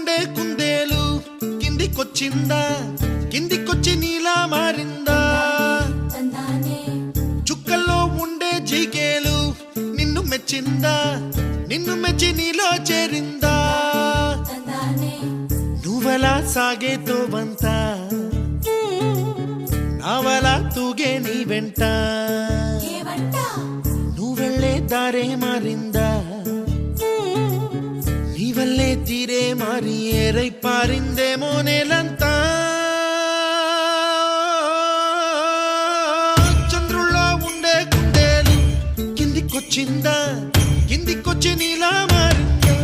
ఉండే కుందేలు కిందికొచ్చిందా, కిందికొచ్చి నీలా మారిందా? చుక్కల్లో ఉండే జీకేలు నిన్ను మెచ్చిందా, నిన్ను మెచ్చి నీలో చేరిందా? నువ్వలా సాగేతో వంత, నావలా తూగే నీ వెంట, నువ్వెళ్ళే దారే మారిందా, నీ వల్లే తీరే మారి ఏరై పారిందేమో నేలంతా. చంద్రుల్లో ఉండే కుందేలు కిందికొచ్చిందా, కిందికొచ్చి నీలా మారిందా?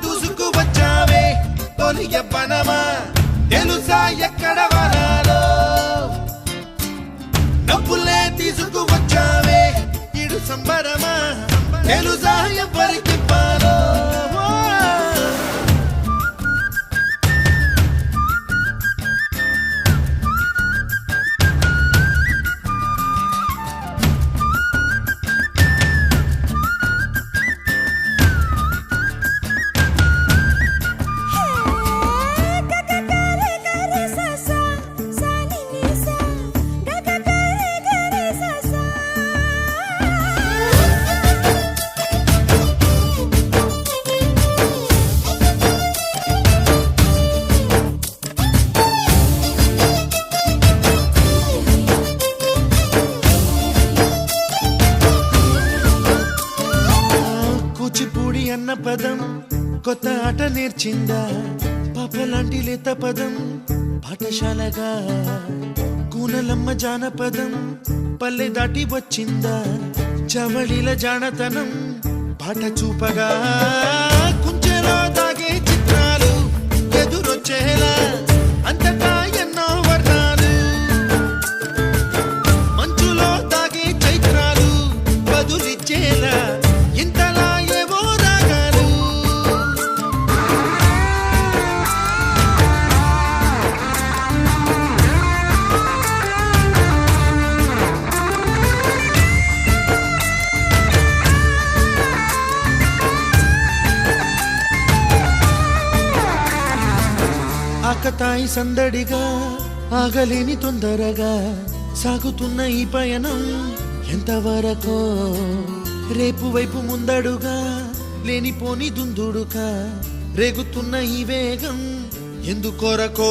దూసుకు వచ్చావే తొలి యవ్వనమా, తెలుసా ఎక్కడ వనాలో? నవ్వులే తీసుకు వచ్చావే ఇడు సంబరమా, తెలుసా ఎవరికి పాలో? కూచిపూడి అన్న పదం కొత్త ఆట నేర్చిందా, పాపలాంటి లేత పదం పాఠశాలగా? కూనలమ్మ జానపదం పల్లె దాటి వచ్చిందా, చవళిల జానతనం పాట చూపగా? కుంచెలో దాగే చిత్రాలు ఎదురొచ్చేలా అంతటా ఎన్నో వర్ణాలు, మంచులో దాగే చైత్రాలు బదులిచ్చేలా ఇంతలా ఏవో రాగాలు. ఆకతాయి సందడిగా ఆగలేని తొందరగా సాగుతున్న ఈ పయనం ఎంతవరకో? రేపు వైపు ముందడుగా లేనిపోని దుందుడుగా రేగుతున్న ఈ వేగం ఎందుకొరకో?